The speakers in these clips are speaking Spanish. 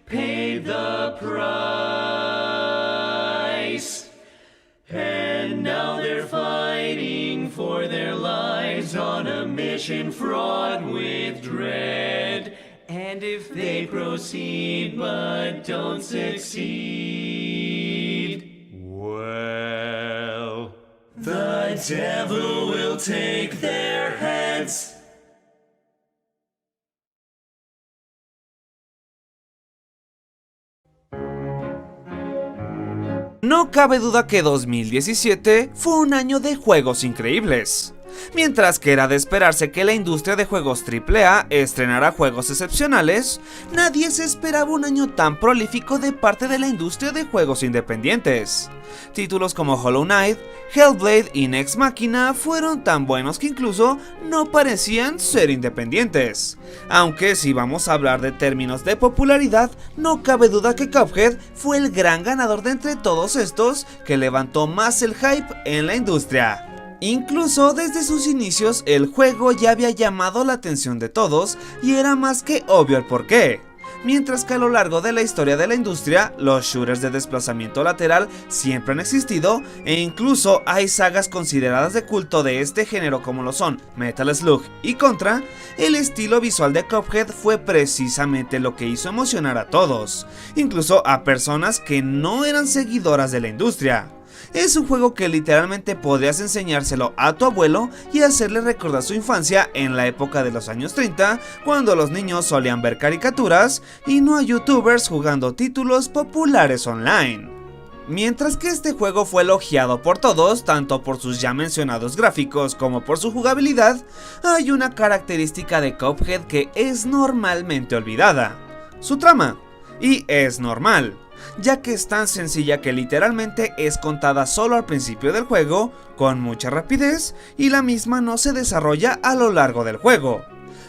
paid the price. And now they're fighting for their lives on a mission fraught with dread. And if they proceed but don't succeed, well, the devil will take their heads. No cabe duda que 2017 fue un año de juegos increíbles. Mientras que era de esperarse que la industria de juegos AAA estrenara juegos excepcionales, nadie se esperaba un año tan prolífico de parte de la industria de juegos independientes. Títulos como Hollow Knight, Hellblade y Nex Machina fueron tan buenos que incluso no parecían ser independientes. Aunque si vamos a hablar de términos de popularidad, no cabe duda que Cuphead fue el gran ganador de entre todos estos que levantó más el hype en la industria. Incluso desde sus inicios el juego ya había llamado la atención de todos y era más que obvio el porqué. Mientras que a lo largo de la historia de la industria, los shooters de desplazamiento lateral siempre han existido e incluso hay sagas consideradas de culto de este género como lo son Metal Slug y Contra, el estilo visual de Cuphead fue precisamente lo que hizo emocionar a todos, incluso a personas que no eran seguidoras de la industria. Es un juego que literalmente podrías enseñárselo a tu abuelo y hacerle recordar su infancia en la época de los años 30, cuando los niños solían ver caricaturas y no a youtubers jugando títulos populares online. Mientras que este juego fue elogiado por todos, tanto por sus ya mencionados gráficos como por su jugabilidad, hay una característica de Cuphead que es normalmente olvidada: su trama. Y es normal, ya que es tan sencilla que literalmente es contada solo al principio del juego, con mucha rapidez, y la misma no se desarrolla a lo largo del juego.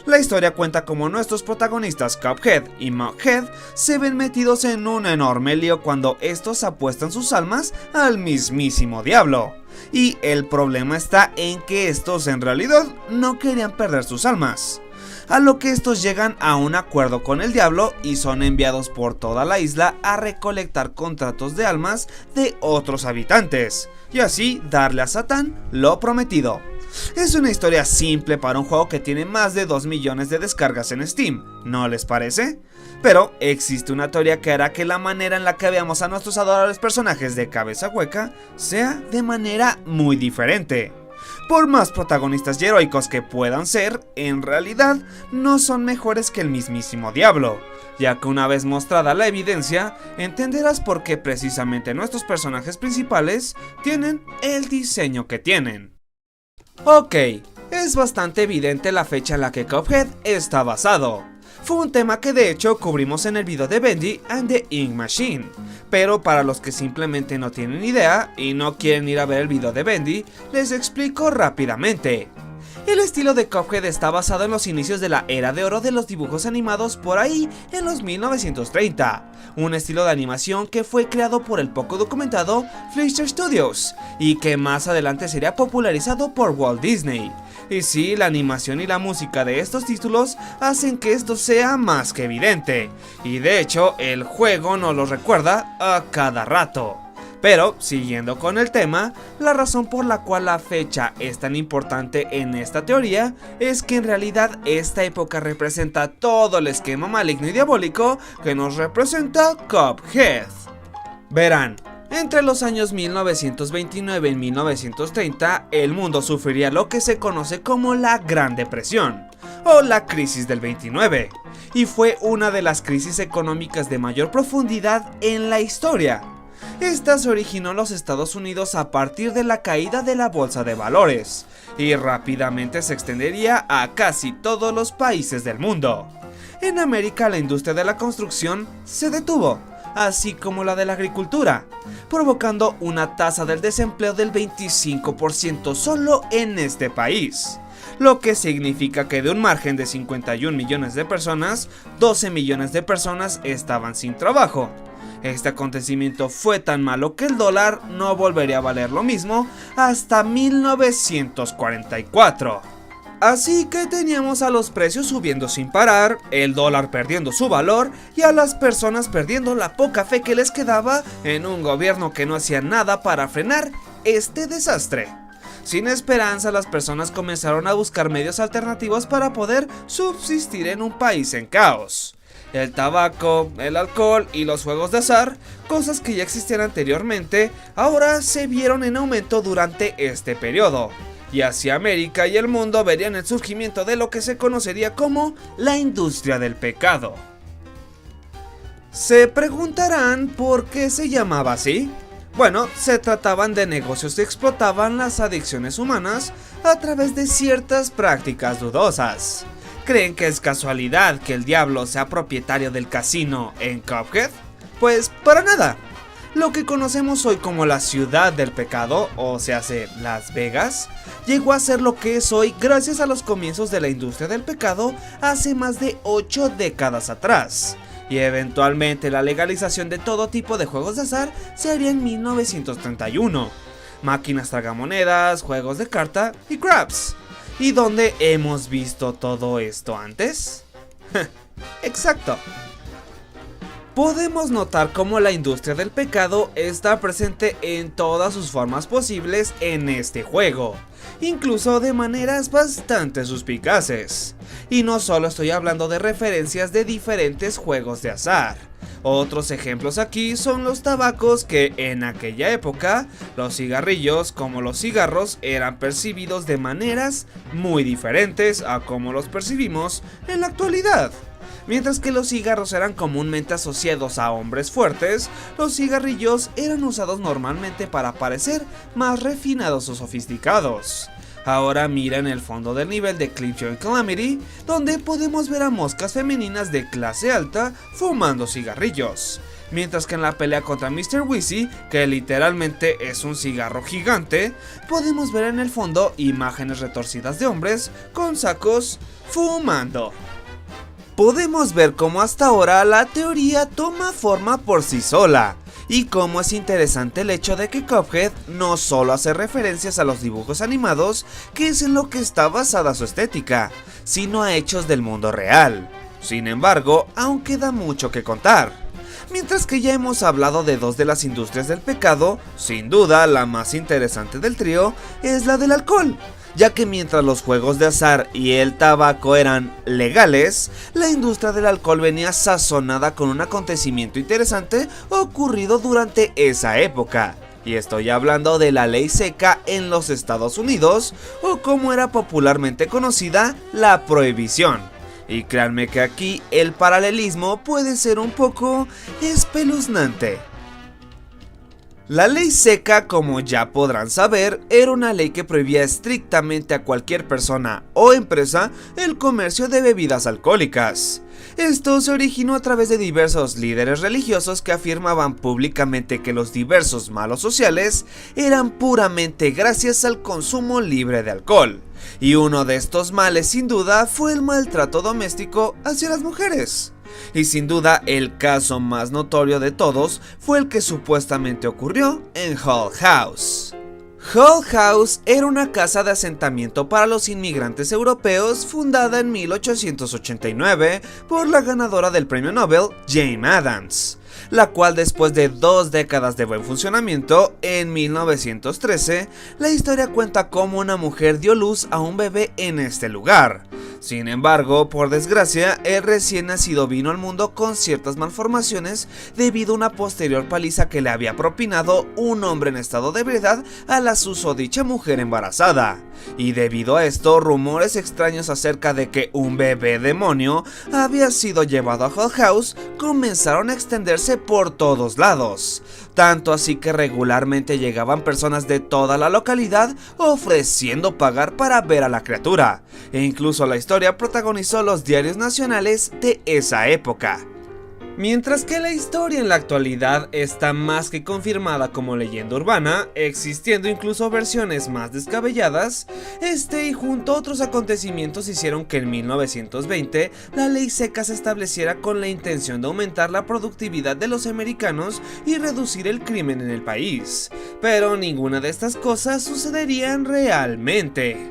La historia cuenta como nuestros protagonistas Cuphead y Mughead se ven metidos en un enorme lío cuando estos apuestan sus almas al mismísimo diablo. Y el problema está en que estos en realidad no querían perder sus almas. A lo que estos llegan a un acuerdo con el diablo y son enviados por toda la isla a recolectar contratos de almas de otros habitantes, y así darle a Satán lo prometido. Es una historia simple para un juego que tiene más de 2 millones de descargas en Steam, ¿no les parece? Pero existe una teoría que hará que la manera en la que veamos a nuestros adorables personajes de cabeza hueca sea de manera muy diferente. Por más protagonistas y heroicos que puedan ser, en realidad no son mejores que el mismísimo diablo, ya que una vez mostrada la evidencia, entenderás por qué precisamente nuestros personajes principales tienen el diseño que tienen. Ok, es bastante evidente la fecha en la que Cuphead está basado. Fue un tema que de hecho cubrimos en el video de Bendy and the Ink Machine, pero para los que simplemente no tienen idea y no quieren ir a ver el video de Bendy, les explico rápidamente. El estilo de Cuphead está basado en los inicios de la era de oro de los dibujos animados por ahí en los 1930, un estilo de animación que fue creado por el poco documentado Fleischer Studios y que más adelante sería popularizado por Walt Disney. Y sí, la animación y la música de estos títulos hacen que esto sea más que evidente, y de hecho el juego nos lo recuerda a cada rato. Pero, siguiendo con el tema, la razón por la cual la fecha es tan importante en esta teoría es que en realidad esta época representa todo el esquema maligno y diabólico que nos representa Cuphead. Verán, entre los años 1929 y 1930, el mundo sufriría lo que se conoce como la Gran Depresión, o la crisis del 29, y fue una de las crisis económicas de mayor profundidad en la historia. Esta se originó en los Estados Unidos a partir de la caída de la bolsa de valores, y rápidamente se extendería a casi todos los países del mundo. En América la industria de la construcción se detuvo, así como la de la agricultura, provocando una tasa del desempleo del 25% solo en este país. Lo que significa que de un margen de 51 millones de personas, 12 millones de personas estaban sin trabajo. Este acontecimiento fue tan malo que el dólar no volvería a valer lo mismo hasta 1944. Así que teníamos a los precios subiendo sin parar, el dólar perdiendo su valor y a las personas perdiendo la poca fe que les quedaba en un gobierno que no hacía nada para frenar este desastre. Sin esperanza, las personas comenzaron a buscar medios alternativos para poder subsistir en un país en caos. El tabaco, el alcohol y los juegos de azar, cosas que ya existían anteriormente, ahora se vieron en aumento durante este periodo. Y así América y el mundo verían el surgimiento de lo que se conocería como la industria del pecado. Se preguntarán por qué se llamaba así. Bueno, se trataban de negocios que explotaban las adicciones humanas a través de ciertas prácticas dudosas. ¿Creen que es casualidad que el diablo sea propietario del casino en Cuphead? Pues para nada. Lo que conocemos hoy como la ciudad del pecado, o se hace Las Vegas, llegó a ser lo que es hoy gracias a los comienzos de la industria del pecado hace más de 8 décadas atrás. Y eventualmente la legalización de todo tipo de juegos de azar se haría en 1931. Máquinas tragamonedas, juegos de carta y craps. ¿Y dónde hemos visto todo esto antes? Exacto. Podemos notar cómo la industria del pecado está presente en todas sus formas posibles en este juego, incluso de maneras bastante suspicaces. Y no solo estoy hablando de referencias de diferentes juegos de azar. Otros ejemplos aquí son los tabacos, que en aquella época los cigarrillos, como los cigarros, eran percibidos de maneras muy diferentes a como los percibimos en la actualidad. Mientras que los cigarros eran comúnmente asociados a hombres fuertes, los cigarrillos eran usados normalmente para parecer más refinados o sofisticados. Ahora mira en el fondo del nivel de Cliff Calamity, donde podemos ver a moscas femeninas de clase alta fumando cigarrillos. Mientras que en la pelea contra Mr. Wheezy, que literalmente es un cigarro gigante, podemos ver en el fondo imágenes retorcidas de hombres con sacos fumando. Podemos ver cómo hasta ahora la teoría toma forma por sí sola, y cómo es interesante el hecho de que Cuphead no solo hace referencias a los dibujos animados, que es en lo que está basada su estética, sino a hechos del mundo real. Sin embargo, aún queda mucho que contar. Mientras que ya hemos hablado de dos de las industrias del pecado, sin duda la más interesante del trío es la del alcohol, ya que mientras los juegos de azar y el tabaco eran legales, la industria del alcohol venía sazonada con un acontecimiento interesante ocurrido durante esa época. Y estoy hablando de la ley seca en los Estados Unidos, o como era popularmente conocida, la prohibición. Y créanme que aquí el paralelismo puede ser un poco espeluznante. La ley seca, como ya podrán saber, era una ley que prohibía estrictamente a cualquier persona o empresa el comercio de bebidas alcohólicas. Esto se originó a través de diversos líderes religiosos que afirmaban públicamente que los diversos malos sociales eran puramente gracias al consumo libre de alcohol. Y uno de estos males sin duda fue el maltrato doméstico hacia las mujeres. Y sin duda el caso más notorio de todos fue el que supuestamente ocurrió en Hull House. Hull House era una casa de asentamiento para los inmigrantes europeos fundada en 1889 por la ganadora del premio Nobel Jane Addams, la cual después de 2 décadas de buen funcionamiento, en 1913, la historia cuenta cómo una mujer dio luz a un bebé en este lugar. Sin embargo, por desgracia, el recién nacido vino al mundo con ciertas malformaciones debido a una posterior paliza que le había propinado un hombre en estado de ebriedad a la susodicha mujer embarazada. Y debido a esto, rumores extraños acerca de que un bebé demonio había sido llevado a Hull House comenzaron a extenderse por todos lados. Tanto así que regularmente llegaban personas de toda la localidad ofreciendo pagar para ver a la criatura. E incluso la historia protagonizó los diarios nacionales de esa época. Mientras que la historia en la actualidad está más que confirmada como leyenda urbana, existiendo incluso versiones más descabelladas, y junto a otros acontecimientos hicieron que en 1920 la ley seca se estableciera con la intención de aumentar la productividad de los americanos y reducir el crimen en el país. Pero ninguna de estas cosas sucederían realmente.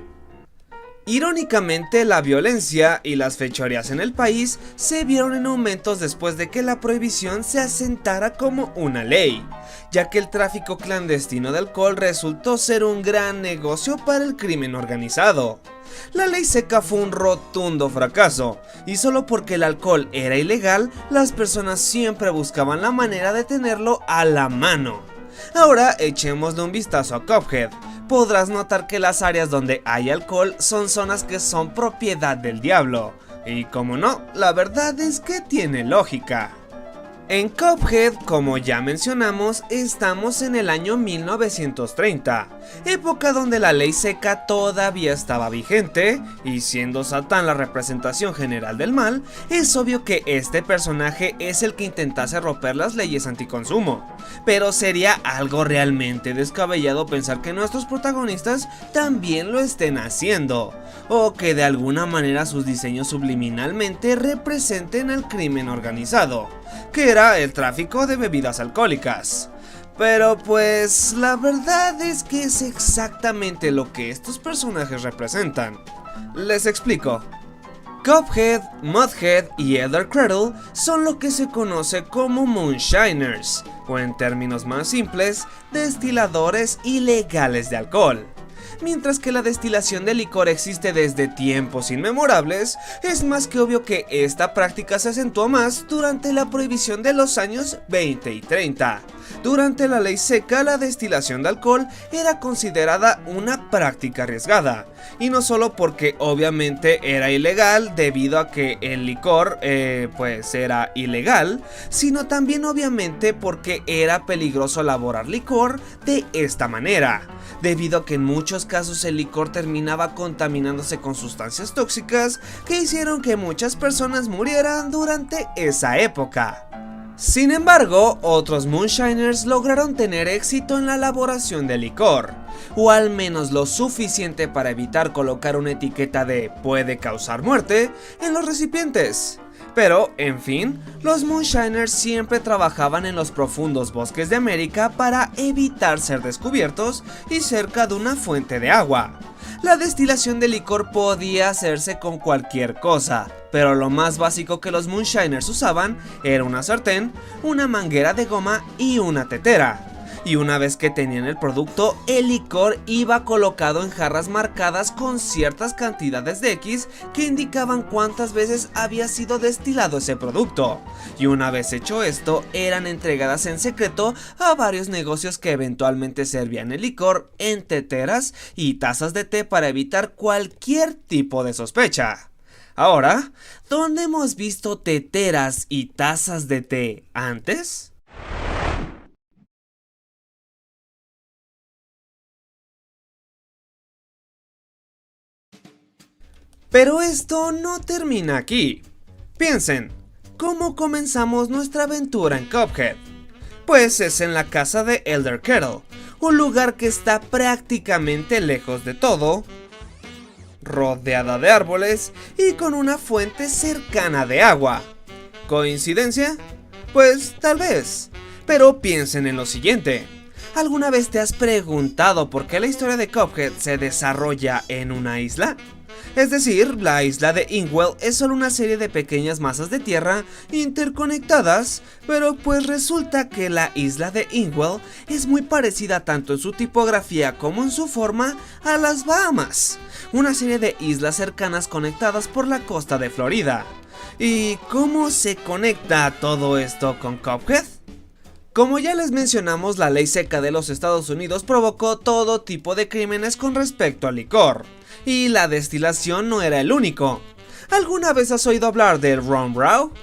Irónicamente, la violencia y las fechorías en el país se vieron en aumentos después de que la prohibición se asentara como una ley, ya que el tráfico clandestino de alcohol resultó ser un gran negocio para el crimen organizado. La ley seca fue un rotundo fracaso, y solo porque el alcohol era ilegal, las personas siempre buscaban la manera de tenerlo a la mano. Ahora echémosle un vistazo a Cuphead. Podrás notar que las áreas donde hay alcohol son zonas que son propiedad del diablo. Y como no, la verdad es que tiene lógica. En Cuphead, como ya mencionamos, estamos en el año 1930, época donde la ley seca todavía estaba vigente, y siendo Satán la representación general del mal, es obvio que este personaje es el que intentase romper las leyes anticonsumo. Pero sería algo realmente descabellado pensar que nuestros protagonistas también lo estén haciendo, o que de alguna manera sus diseños subliminalmente representen el crimen organizado, que era el tráfico de bebidas alcohólicas. Pero pues la verdad es que es exactamente lo que estos personajes representan. Les explico. Cuphead, Mudhead y Elder Cradle son lo que se conoce como Moonshiners, o en términos más simples, destiladores ilegales de alcohol. Mientras que la destilación de licor existe desde tiempos inmemorables, es más que obvio que esta práctica se acentuó más durante la prohibición de los años 20 y 30. Durante la ley seca, la destilación de alcohol era considerada una práctica arriesgada, y no solo porque obviamente era ilegal debido a que el licor pues era ilegal, sino también obviamente porque era peligroso elaborar licor de esta manera, debido a que en muchos casos el licor terminaba contaminándose con sustancias tóxicas que hicieron que muchas personas murieran durante esa época. Sin embargo, otros Moonshiners lograron tener éxito en la elaboración de licor, o al menos lo suficiente para evitar colocar una etiqueta de "puede causar muerte" en los recipientes. Pero, en fin, los Moonshiners siempre trabajaban en los profundos bosques de América para evitar ser descubiertos y cerca de una fuente de agua. La destilación de licor podía hacerse con cualquier cosa, pero lo más básico que los Moonshiners usaban era una sartén, una manguera de goma y una tetera. Y una vez que tenían el producto, el licor iba colocado en jarras marcadas con ciertas cantidades de X que indicaban cuántas veces había sido destilado ese producto. Y una vez hecho esto, eran entregadas en secreto a varios negocios que eventualmente servían el licor en teteras y tazas de té para evitar cualquier tipo de sospecha. Ahora, ¿dónde hemos visto teteras y tazas de té antes? Pero esto no termina aquí. Piensen, ¿cómo comenzamos nuestra aventura en Cuphead? Pues es en la casa de Elder Kettle, un lugar que está prácticamente lejos de todo, rodeada de árboles y con una fuente cercana de agua. ¿Coincidencia? Pues tal vez. Pero piensen en lo siguiente. ¿Alguna vez te has preguntado por qué la historia de Cuphead se desarrolla en una isla? Es decir, la isla de Inkwell es solo una serie de pequeñas masas de tierra interconectadas, pero pues resulta que la isla de Inkwell es muy parecida tanto en su tipografía como en su forma a las Bahamas, una serie de islas cercanas conectadas por la costa de Florida. ¿Y cómo se conecta todo esto con Cuphead? Como ya les mencionamos, la ley seca de los Estados Unidos provocó todo tipo de crímenes con respecto al licor, y la destilación no era el único. ¿Alguna vez has oído hablar del Rum Row?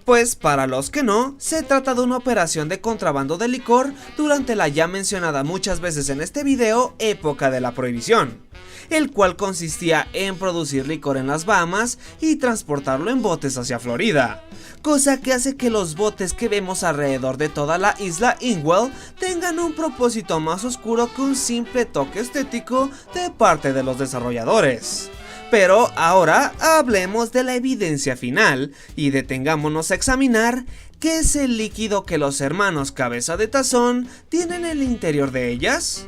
Pues para los que no, se trata de una operación de contrabando de licor durante la ya mencionada muchas veces en este video época de la prohibición, el cual consistía en producir licor en las Bahamas y transportarlo en botes hacia Florida, cosa que hace que los botes que vemos alrededor de toda la isla Inkwell tengan un propósito más oscuro que un simple toque estético de parte de los desarrolladores. Pero ahora hablemos de la evidencia final y detengámonos a examinar qué es el líquido que los hermanos Cabeza de Tazón tienen en el interior de ellas.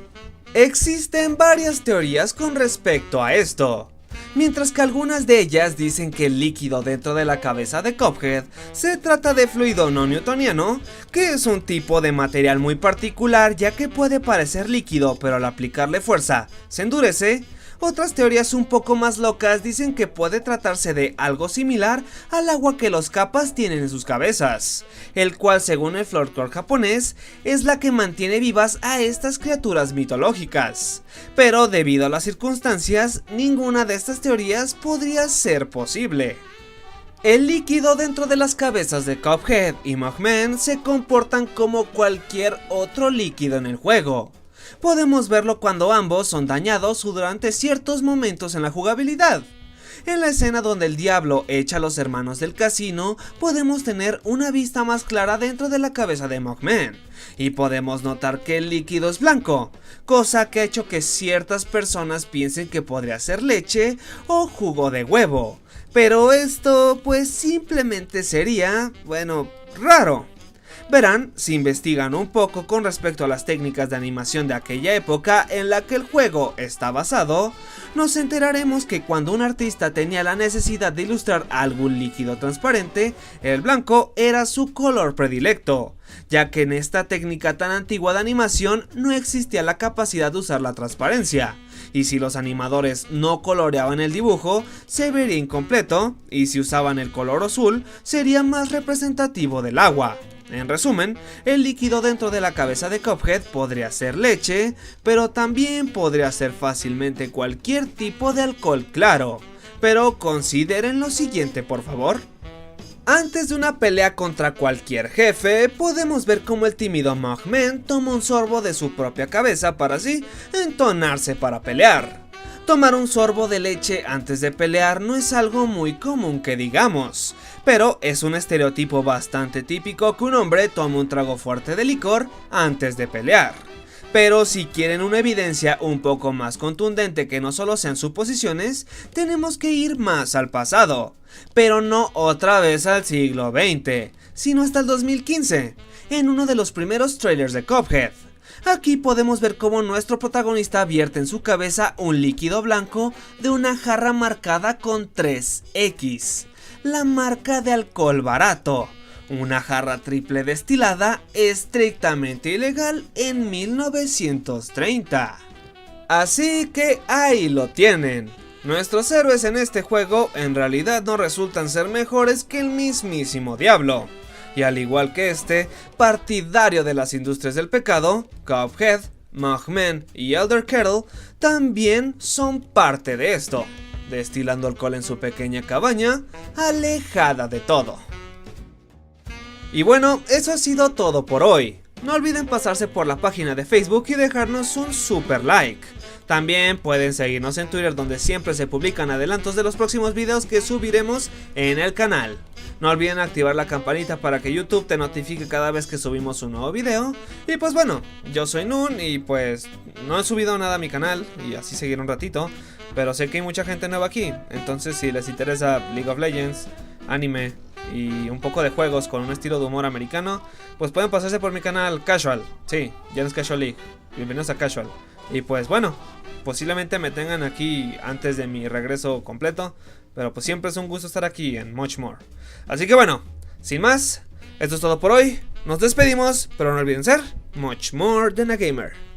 Existen varias teorías con respecto a esto. mientras que algunas de ellas dicen que el líquido dentro de la cabeza de Cuphead se trata de fluido no newtoniano, que es un tipo de material muy particular ya que puede parecer líquido pero al aplicarle fuerza se endurece. Otras teorías un poco más locas dicen que puede tratarse de algo similar al agua que los Kappas tienen en sus cabezas, el cual según el folclore japonés es la que mantiene vivas a estas criaturas mitológicas. Pero debido a las circunstancias, ninguna de estas teorías podría ser posible. El líquido dentro de las cabezas de Cuphead y Mugman se comportan como cualquier otro líquido en el juego. Podemos verlo cuando ambos son dañados o durante ciertos momentos en la jugabilidad. En la escena donde el diablo echa a los hermanos del casino, podemos tener una vista más clara dentro de la cabeza de Mugman, y podemos notar que el líquido es blanco, cosa que ha hecho que ciertas personas piensen que podría ser leche o jugo de huevo. Pero esto pues simplemente sería, bueno, raro. Verán, si investigan un poco con respecto a las técnicas de animación de aquella época en la que el juego está basado, nos enteraremos que cuando un artista tenía la necesidad de ilustrar algún líquido transparente, el blanco era su color predilecto, ya que en esta técnica tan antigua de animación no existía la capacidad de usar la transparencia, y si los animadores no coloreaban el dibujo, se vería incompleto, y si usaban el color azul, sería más representativo del agua. En resumen, el líquido dentro de la cabeza de Cuphead podría ser leche, pero también podría ser fácilmente cualquier tipo de alcohol claro. Pero consideren lo siguiente, por favor. Antes de una pelea contra cualquier jefe, podemos ver cómo el tímido Mugman toma un sorbo de su propia cabeza para así entonarse para pelear. Tomar un sorbo de leche antes de pelear no es algo muy común que digamos, pero es un estereotipo bastante típico que un hombre tome un trago fuerte de licor antes de pelear. Pero si quieren una evidencia un poco más contundente que no solo sean suposiciones, tenemos que ir más al pasado. Pero no otra vez al siglo XX, sino hasta el 2015, en uno de los primeros trailers de Cuphead. Aquí podemos ver cómo nuestro protagonista vierte en su cabeza un líquido blanco de una jarra marcada con 3X, la marca de alcohol barato, una jarra triple destilada estrictamente ilegal en 1930. Así que ahí lo tienen. Nuestros héroes en este juego en realidad no resultan ser mejores que el mismísimo diablo. Y al igual que este, partidario de las industrias del pecado, Cuphead, Mugman y Elder Kettle también son parte de esto, destilando alcohol en su pequeña cabaña, alejada de todo. Y bueno, eso ha sido todo por hoy. No olviden pasarse por la página de Facebook y dejarnos un super like. También pueden seguirnos en Twitter, donde siempre se publican adelantos de los próximos videos que subiremos en el canal. No olviden activar la campanita para que YouTube te notifique cada vez que subimos un nuevo video. Y pues bueno, yo soy Nun y pues no he subido nada a mi canal y así seguir un ratito, pero sé que hay mucha gente nueva aquí, entonces si les interesa League of Legends, anime y un poco de juegos con un estilo de humor americano, pues pueden pasarse por mi canal Casual. Sí, ya no es Casual League. Bienvenidos a Casual. Y pues bueno, posiblemente me tengan aquí antes de mi regreso completo, pero pues siempre es un gusto estar aquí en Much More. Así que bueno, sin más, esto es todo por hoy. Nos despedimos, pero no olviden ser Much More Than a Gamer.